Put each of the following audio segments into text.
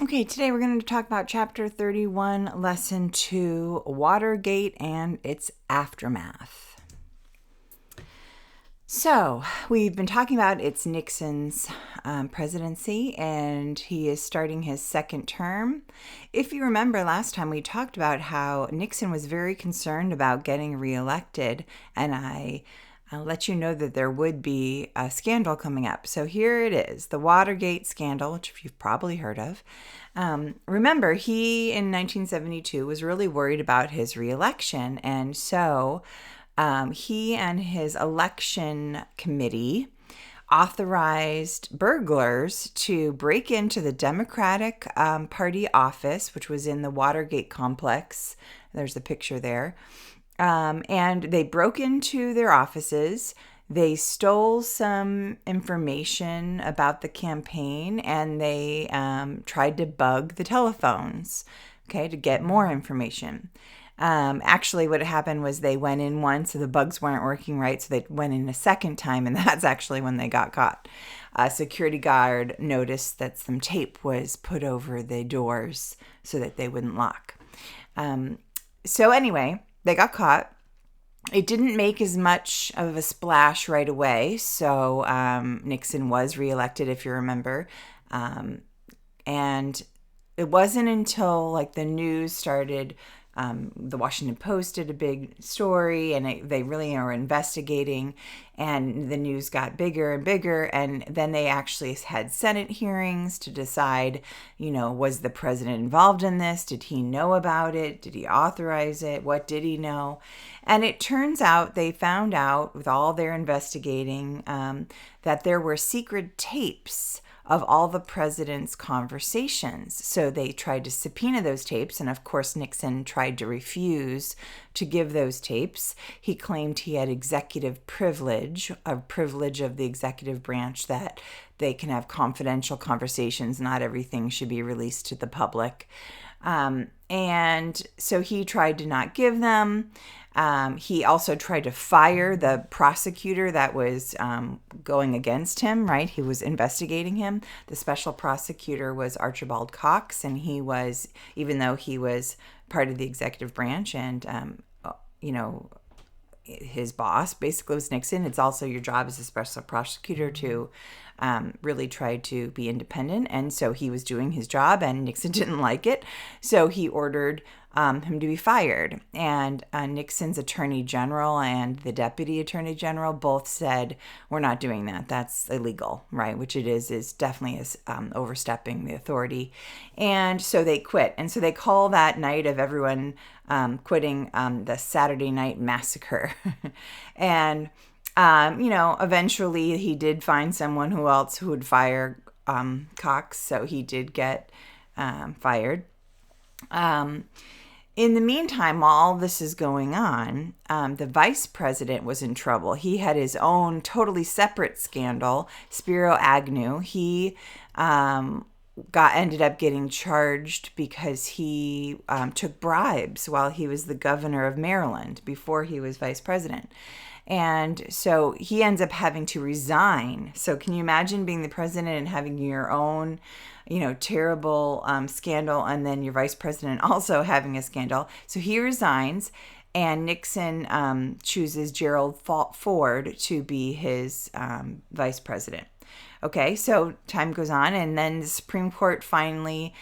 Okay, today we're going to talk about Chapter 31, Lesson 2, Watergate and its Aftermath. So, we've been talking about it's Nixon's presidency, and he is starting his second term. If you remember last time, we talked about how Nixon was very concerned about getting reelected, and I'll let you know that there would be a scandal coming up. So here it is, the Watergate scandal, which you've probably heard of. Remember, he in 1972 was really worried about his reelection, and so he and his election committee authorized burglars to break into the Democratic Party office, which was in the Watergate complex. There's the picture there. And they broke into their offices. They stole some information about the campaign, and they tried to bug the telephones, okay, to get more information. Actually, what happened was they went in once, so the bugs weren't working right, so they went in a second time, and that's actually when they got caught. A security guard noticed that some tape was put over the doors so that they wouldn't lock. So anyway, they got caught. It didn't make as much of a splash right away, so Nixon was reelected, if you remember. And it wasn't until like the news started, the Washington Post did a big story, and they really are investigating, and the news got bigger and bigger, and then they actually had Senate hearings to decide, was the president involved in this? Did he know about it? Did he authorize it? What did he know? And it turns out they found out with all their investigating that there were secret tapes of all the president's conversations. So they tried to subpoena those tapes, and of course Nixon tried to refuse to give those tapes. He claimed he had executive privilege, a privilege of the executive branch, that they can have confidential conversations, not everything should be released to the public. And so he tried to not give them. He also tried to fire the prosecutor that was going against him, right? He was investigating him. The special prosecutor was Archibald Cox, and he was, even though he was part of the executive branch and, his boss basically was Nixon, it's also your job as a special prosecutor to really try to be independent. And so he was doing his job, and Nixon didn't like it. So he ordered him to be fired. And Nixon's attorney general and the deputy attorney general both said, we're not doing that. That's illegal, right? Which it is definitely overstepping the authority. And so they quit. And so they call that night of everyone quitting the Saturday Night Massacre. And eventually he did find someone who would fire Cox, so he did get fired. In the meantime, while all this is going on, the vice president was in trouble. He had his own totally separate scandal. Spiro Agnew, he ended up getting charged because he took bribes while he was the governor of Maryland before he was vice president. And so he ends up having to resign. So can you imagine being the president and having your own, terrible scandal, and then your vice president also having a scandal? So he resigns, and Nixon chooses Gerald Ford to be his vice president. Okay, so time goes on, and then the Supreme Court finally,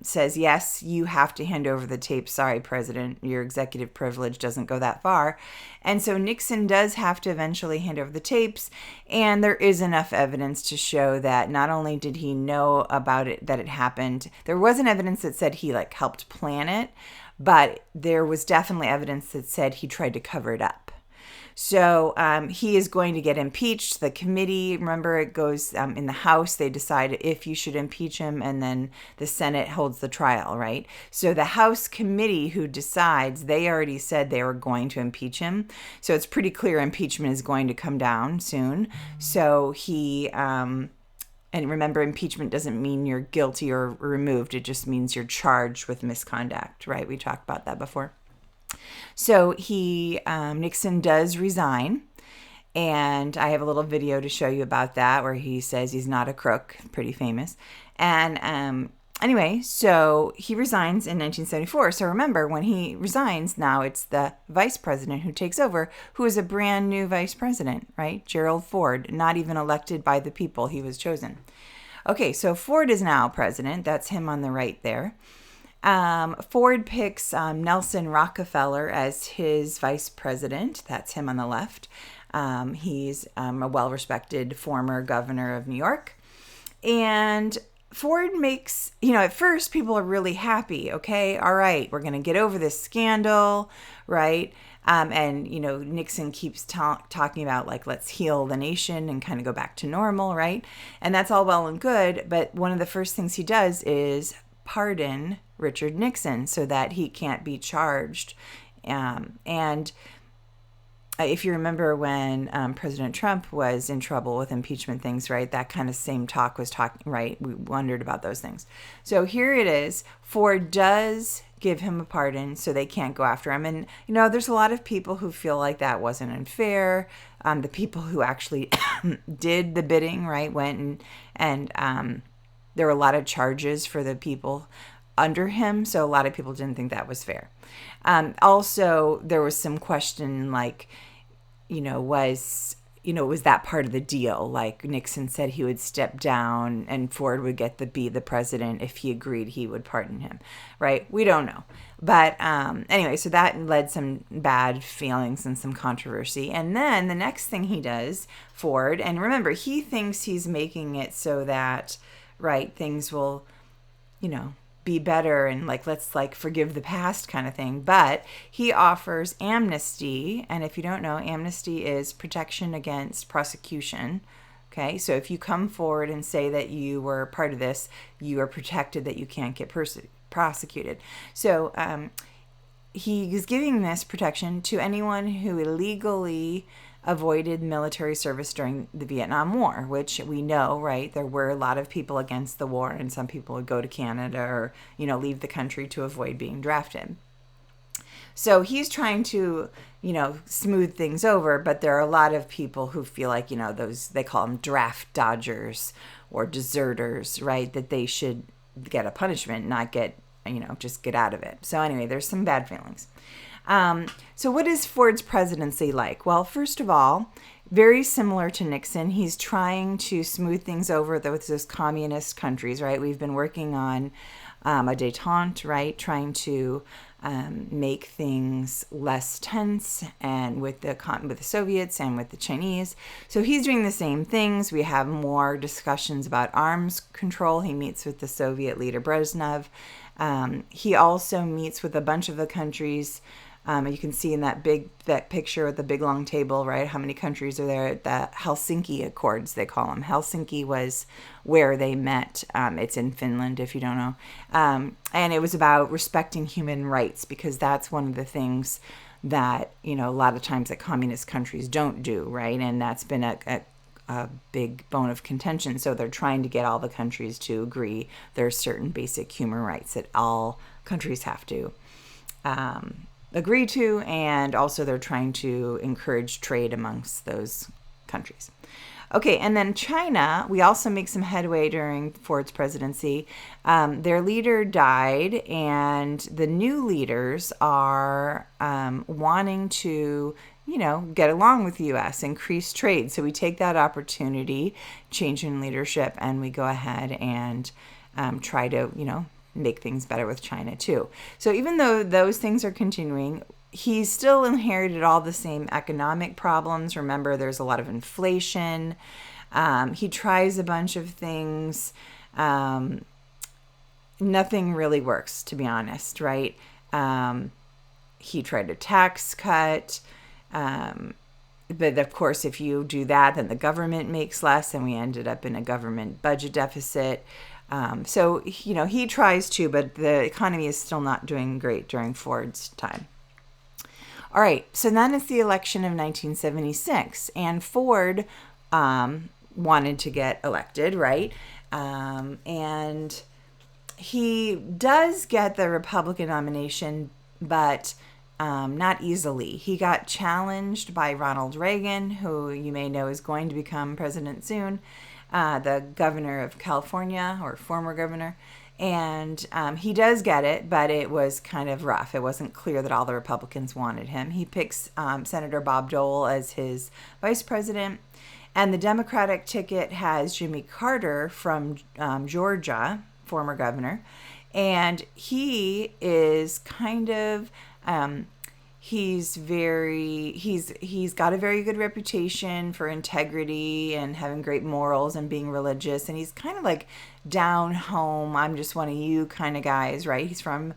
says, yes, you have to hand over the tape. Sorry, President, your executive privilege doesn't go that far. And so Nixon does have to eventually hand over the tapes, and there is enough evidence to show that not only did he know about it, that it happened, there wasn't evidence that said he helped plan it, but there was definitely evidence that said he tried to cover it up. So he is going to get impeached. The committee, remember, it goes in the House. They decide if you should impeach him, and then the Senate holds the trial, right? So the House committee who decides, they already said they were going to impeach him. So it's pretty clear impeachment is going to come down soon. So he... and remember, impeachment doesn't mean you're guilty or removed. It just means you're charged with misconduct, right? We talked about that before. So Nixon does resign, And I have a little video to show you about that where he says he's not a crook, pretty famous. And anyway, so he resigns in 1974. So remember, when he resigns, now it's the vice president who takes over, who is a brand new vice president, right? Gerald Ford, not even elected by the people. He was chosen. Okay, so Ford is now president. That's him on the right there. Ford picks Nelson Rockefeller as his vice president. That's him on the left. He's a well-respected former governor of New York. And Ford makes, at first people are really happy. Okay, all right, we're going to get over this scandal, right? And, Nixon keeps talking about, like, let's heal the nation and kind of go back to normal, right? And that's all well and good. But one of the first things he does is pardon Richard Nixon so that he can't be charged. And if you remember when President Trump was in trouble with impeachment things, right, that kind of same talk was talking, right? We wondered about those things. So here it is. Ford does give him a pardon so they can't go after him. And, there's a lot of people who feel like that wasn't unfair. The people who actually did the bidding, right, went and there were a lot of charges for the people under him. So a lot of people didn't think that was fair. Also, there was some question like, was that part of the deal? Like Nixon said he would step down and Ford would get to be the president if he agreed he would pardon him, right? We don't know. But anyway, so that led some bad feelings and some controversy. And then the next thing he does, Ford, and remember, he thinks he's making it so that, right, things will, be better and let's forgive the past kind of thing. But he offers amnesty. And if you don't know, amnesty is protection against prosecution. Okay, so if you come forward and say that you were part of this, you are protected that you can't get prosecuted. So he is giving this protection to anyone who illegally avoided military service during the Vietnam War, which we know, right? There were a lot of people against the war, and some people would go to Canada or, leave the country to avoid being drafted. So he's trying to, smooth things over, but there are a lot of people who feel like, those, they call them draft dodgers or deserters, right? That they should get a punishment, not get, just get out of it. So anyway, there's some bad feelings. So what is Ford's presidency like? Well, first of all, very similar to Nixon. He's trying to smooth things over with those communist countries, right? We've been working on a détente, right? Trying to make things less tense and with the Soviets and with the Chinese. So he's doing the same things. We have more discussions about arms control. He meets with the Soviet leader Brezhnev. He also meets with a bunch of the countries. You can see in that picture with the big long table, right? How many countries are there? The Helsinki Accords, they call them. Helsinki was where they met. It's in Finland, if you don't know. And it was about respecting human rights, because that's one of the things that, a lot of times that communist countries don't do, right? And that's been a big bone of contention. So they're trying to get all the countries to agree there are certain basic human rights that all countries have to agree to, and also they're trying to encourage trade amongst those countries. Okay, and then China, we also make some headway during Ford's presidency. Their leader died, and the new leaders are wanting to, get along with the U.S., increase trade. So we take that opportunity, change in leadership, and we go ahead and try to, make things better with China too. So even though those things are continuing, he's still inherited all the same economic problems. Remember, there's a lot of inflation. He tries a bunch of things. Nothing really works, to be honest, right? He tried a tax cut. But of course, if you do that, then the government makes less, and we ended up in a government budget deficit. So, he tries to, but the economy is still not doing great during Ford's time. All right, so then it's the election of 1976, and Ford wanted to get elected, right? And he does get the Republican nomination, but not easily. He got challenged by Ronald Reagan, who you may know is going to become president soon, the governor of California, or former governor. And he does get it, but it was kind of rough. It wasn't clear that all the Republicans wanted him. He picks Senator Bob Dole as his vice president. And the Democratic ticket has Jimmy Carter from Georgia, former governor. And he is kind of he's got a very good reputation for integrity and having great morals and being religious, and he's kind of like down home, I'm just one of you kind of guys, right? He's from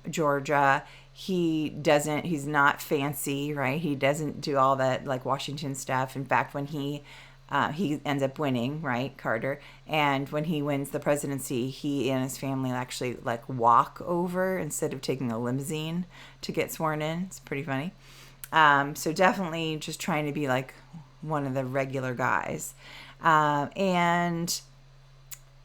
Georgia. He's not fancy, right? He doesn't do all that like Washington stuff. In fact, when he ends up winning, right, Carter, and when he wins the presidency, he and his family actually like walk over instead of taking a limousine to get sworn in. It's pretty funny. So definitely just trying to be like one of the regular guys. And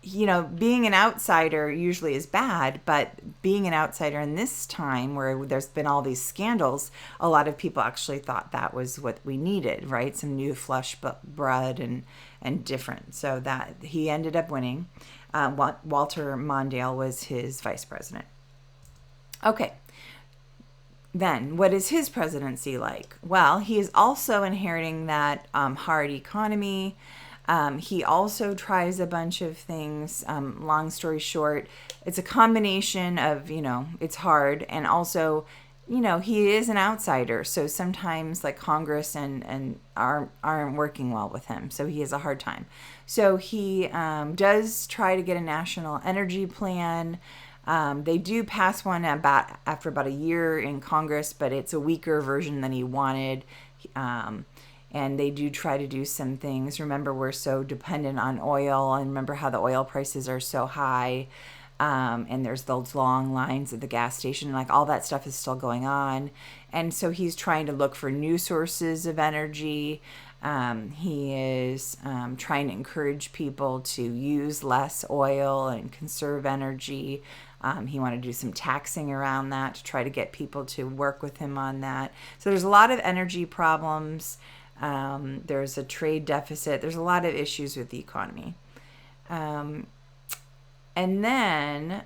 you know, being an outsider usually is bad, but being an outsider in this time where there's been all these scandals, a lot of people actually thought that was what we needed, right? Some new flesh blood and different. So that he ended up winning. Walter Mondale was his vice president. Okay. Then, what is his presidency like? Well, he is also inheriting that hard economy. He also tries a bunch of things. Long story short, it's a combination of, you know, it's hard. And also, you know, he is an outsider. So sometimes like Congress and aren't working well with him. So he has a hard time. So he does try to get a national energy plan. They do pass one after about a year in Congress, but it's a weaker version than he wanted. And they do try to do some things. Remember, we're so dependent on oil, and remember how the oil prices are so high, and there's those long lines at the gas station. Like all that stuff is still going on. And so he's trying to look for new sources of energy. He is trying to encourage people to use less oil and conserve energy. He wanted to do some taxing around that to try to get people to work with him on that. So there's a lot of energy problems. There's a trade deficit. There's a lot of issues with the economy. And then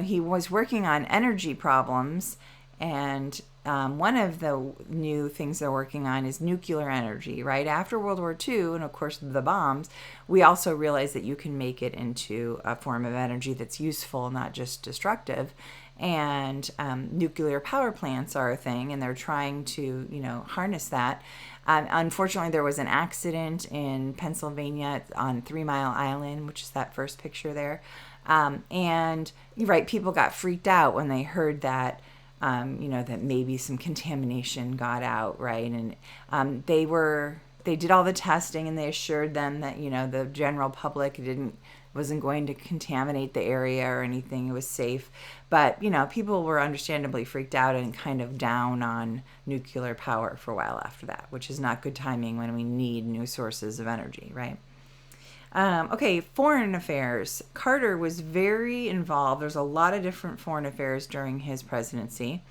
he was working on energy problems, and one of the new things they're working on is nuclear energy, right? After World War II, and of course the bombs, we also realized that you can make it into a form of energy that's useful, not just destructive. And nuclear power plants are a thing, and they're trying to, you know, harness that. Unfortunately, there was an accident in Pennsylvania on 3 Mile Island, which is that first picture there. And you're right, people got freaked out when they heard that, that maybe some contamination got out, right? And they did all the testing, and they assured them that, you know, the general public wasn't going to contaminate the area or anything. It was safe. But, you know, people were understandably freaked out and kind of down on nuclear power for a while after that, which is not good timing when we need new sources of energy, right? Okay, foreign affairs. Carter was very involved. There's a lot of different foreign affairs during his presidency.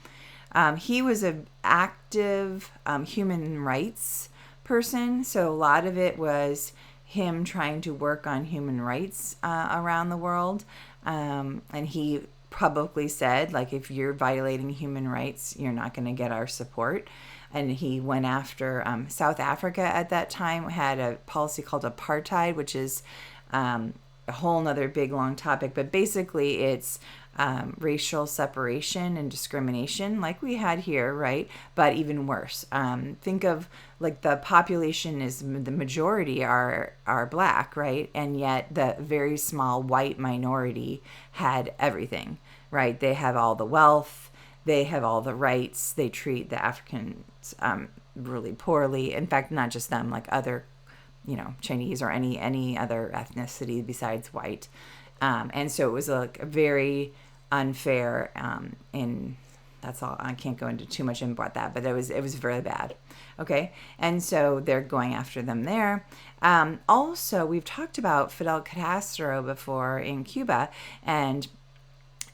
He was an active human rights person, so a lot of it was him trying to work on human rights around the world. And he publicly said, like, if you're violating human rights, you're not going to get our support. And he went after South Africa at that time, had a policy called apartheid, which is a whole nother big, long topic. But basically, it's racial separation and discrimination like we had here, right? But even worse. Think of like the population is the majority are black, right? And yet the very small white minority had everything, right? They have all the wealth, they have all the rights, they treat the Africans really poorly. In fact, not just them, like other, you know, Chinese or any other ethnicity besides white. And so it was like a very unfair, and that's all. I can't go into too much info about that, but it was very bad. Okay, and so they're going after them there. Also, we've talked about Fidel Castro before in Cuba, and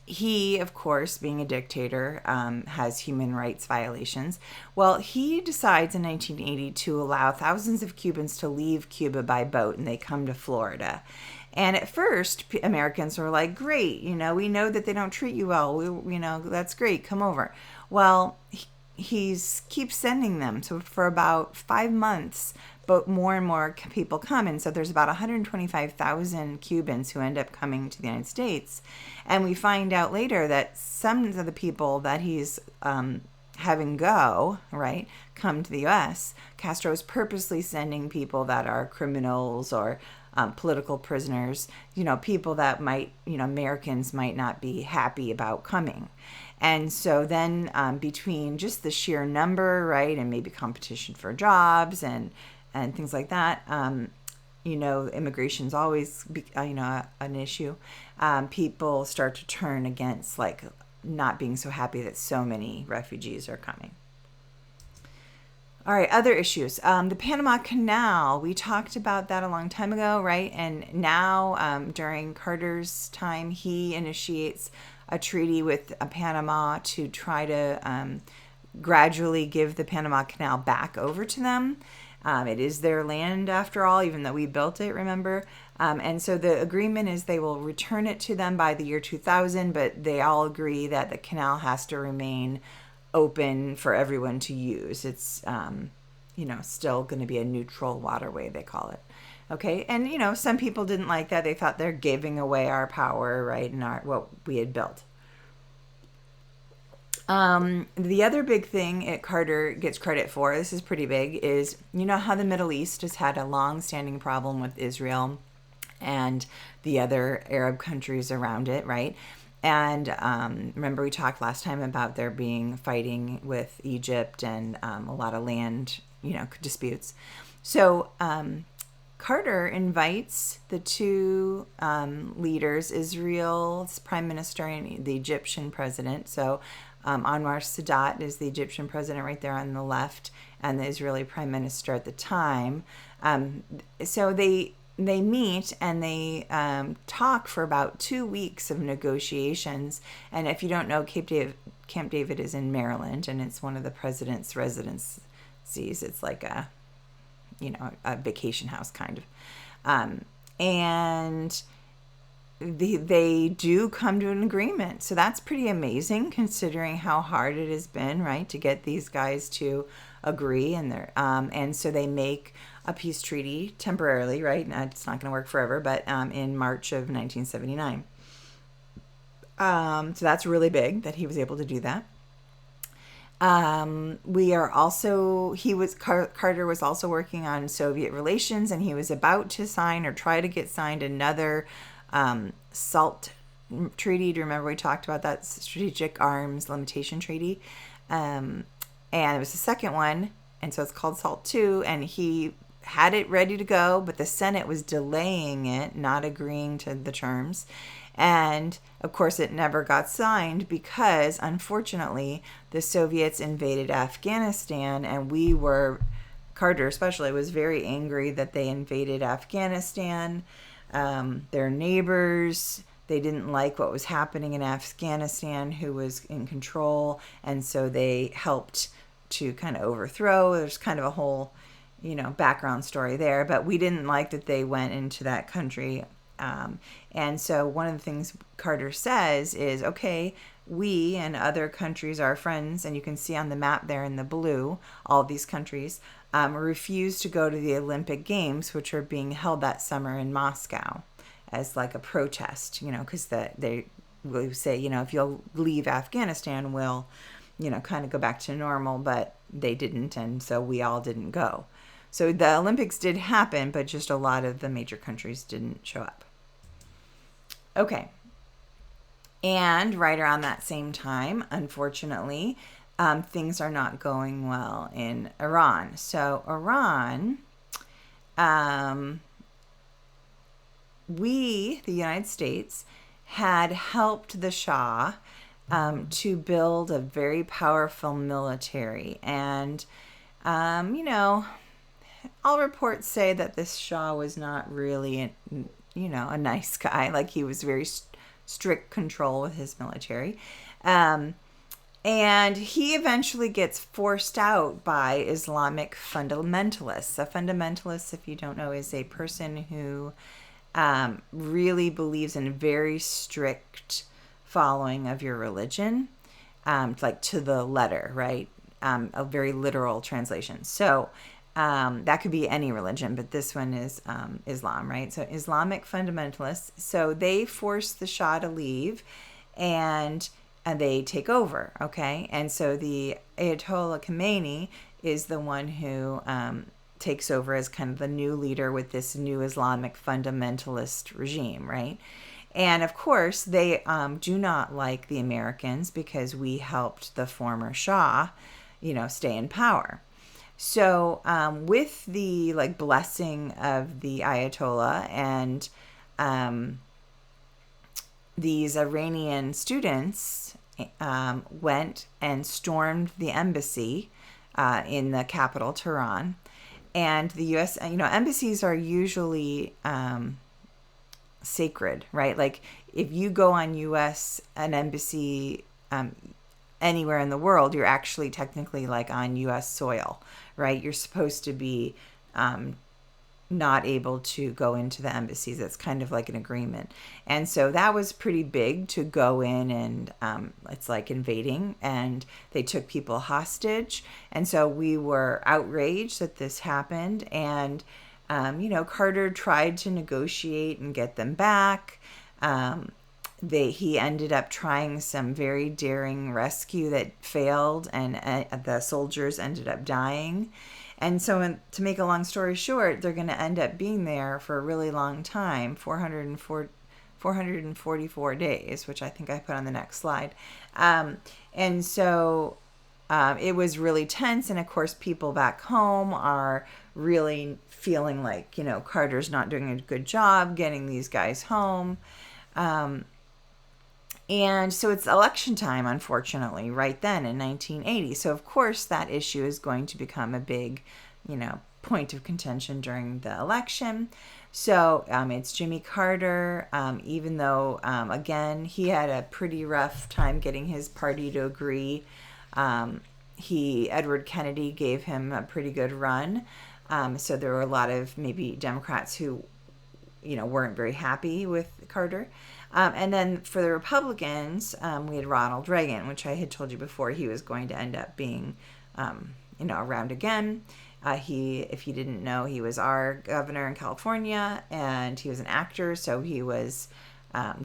he, of course, being a dictator, has human rights violations. Well, he decides in 1980 to allow thousands of Cubans to leave Cuba by boat, and they come to Florida. And at first, Americans were like, great, we know that they don't treat you well. That's great, come over. Well, he's keeps sending them. So for about 5 months, but more and more people come. And so there's about 125,000 Cubans who end up coming to the United States. And we find out later that some of the people that he's having come to the U.S., Castro is purposely sending people that are criminals or political prisoners, people that Americans might not be happy about coming. And so then between just the sheer number, right, and maybe competition for jobs and things like that, immigration's always, an issue. People start to turn against, not being so happy that so many refugees are coming. All right, other issues. The Panama Canal, we talked about that a long time ago, right? And now, during Carter's time, he initiates a treaty with Panama to try to gradually give the Panama Canal back over to them. It is their land after all, even though we built it, remember? And so the agreement is they will return it to them by the year 2000, but they all agree that the canal has to remain open for everyone to use. It's, still going to be a neutral waterway, they call it. Okay, and some people didn't like that. They thought they're giving away our power, right, and what we had built. The other big thing Carter gets credit for, this is pretty big, is how the Middle East has had a long-standing problem with Israel and the other Arab countries around it, right? And remember we talked last time about there being fighting with Egypt and a lot of land, disputes. So Carter invites the two leaders, Israel's prime minister and the Egyptian president. So Anwar Sadat is the Egyptian president right there on the left, and the Israeli prime minister at the time. So they meet and they talk for about 2 weeks of negotiations. And if you don't know, Camp David is in Maryland, and it's one of the president's residencies. It's like a vacation house kind of. And they do come to an agreement. So that's pretty amazing considering how hard it has been, right, to get these guys to agree. And so they make a peace treaty temporarily, right? It's not going to work forever, but in March of 1979. So that's really big that he was able to do that. Carter was also working on Soviet relations, and he was about to sign or try to get signed another SALT treaty. Do you remember we talked about that Strategic Arms Limitation Treaty? And it was the second one, and so it's called SALT II, and he had it ready to go, but the Senate was delaying it, not agreeing to the terms. And of course, it never got signed because, unfortunately, the Soviets invaded Afghanistan, and Carter especially, was very angry that they invaded Afghanistan. Their neighbors, they didn't like what was happening in Afghanistan, who was in control, and so they helped to kind of overthrow. There's kind of a whole, background story there, but we didn't like that they went into that country. And so one of the things Carter says is, okay, we and other countries are friends, and you can see on the map there in the blue, all of these countries refuse to go to the Olympic Games, which are being held that summer in Moscow as like a protest, because they will say, if you'll leave Afghanistan, we'll, kind of go back to normal, but they didn't, and so we all didn't go. So the Olympics did happen, but just a lot of the major countries didn't show up. Okay. And right around that same time, unfortunately, things are not going well in Iran. So Iran, the United States, had helped the Shah to build a very powerful military. And, all reports say that this Shah was not really, a nice guy. Like, he was very strict control with his military. And he eventually gets forced out by Islamic fundamentalists. A fundamentalist, if you don't know, is a person who really believes in very strict following of your religion, like to the letter, right? A very literal translation. So that could be any religion, but this one is Islam, right? So Islamic fundamentalists. So they force the Shah to leave, and they take over, okay? And so the Ayatollah Khomeini is the one who takes over as kind of the new leader with this new Islamic fundamentalist regime, right? And of course, they do not like the Americans because we helped the former Shah, stay in power. So with the blessing of the Ayatollah and these Iranian students went and stormed the embassy in the capital, Tehran. And the U.S., embassies are usually sacred, right? Like if you go on an embassy anywhere in the world, you're actually technically like on U.S. soil, right? You're supposed to be not able to go into the embassies. It's kind of like an agreement. And so that was pretty big to go in, and it's like invading, and they took people hostage. And so we were outraged that this happened. And, Carter tried to negotiate and get them back. He ended up trying some very daring rescue that failed, and the soldiers ended up dying. And so to make a long story short, they're going to end up being there for a really long time, 444 days, which I think I put on the next slide. And so it was really tense. And of course, people back home are really feeling like, Carter's not doing a good job getting these guys home. And so it's election time, unfortunately, right then in 1980. So, of course, that issue is going to become a big, point of contention during the election. So it's Jimmy Carter, even though, again, he had a pretty rough time getting his party to agree. Edward Kennedy gave him a pretty good run. So there were a lot of maybe Democrats who, weren't very happy with Carter. And then for the Republicans, we had Ronald Reagan, which I had told you before he was going to end up being, around again. If you didn't know, he was our governor in California, and he was an actor, so he was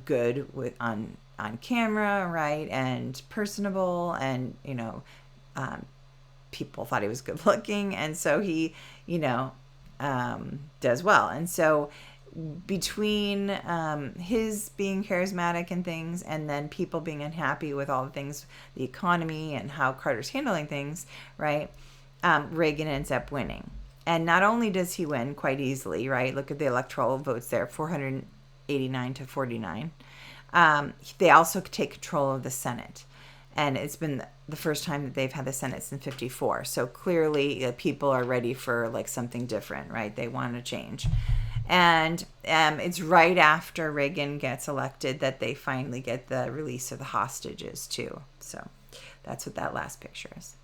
good on camera, right, and personable, and people thought he was good looking, and so he, does well. And so between his being charismatic and things, and then people being unhappy with all the things, the economy and how Carter's handling things, right, Reagan ends up winning. And not only does he win quite easily, right, look at the electoral votes there, 489 to 49. They also take control of the Senate. And it's been the first time that they've had the Senate since 54. So clearly people are ready for something different, right? They want to change. And it's right after Reagan gets elected that they finally get the release of the hostages too. So that's what that last picture is.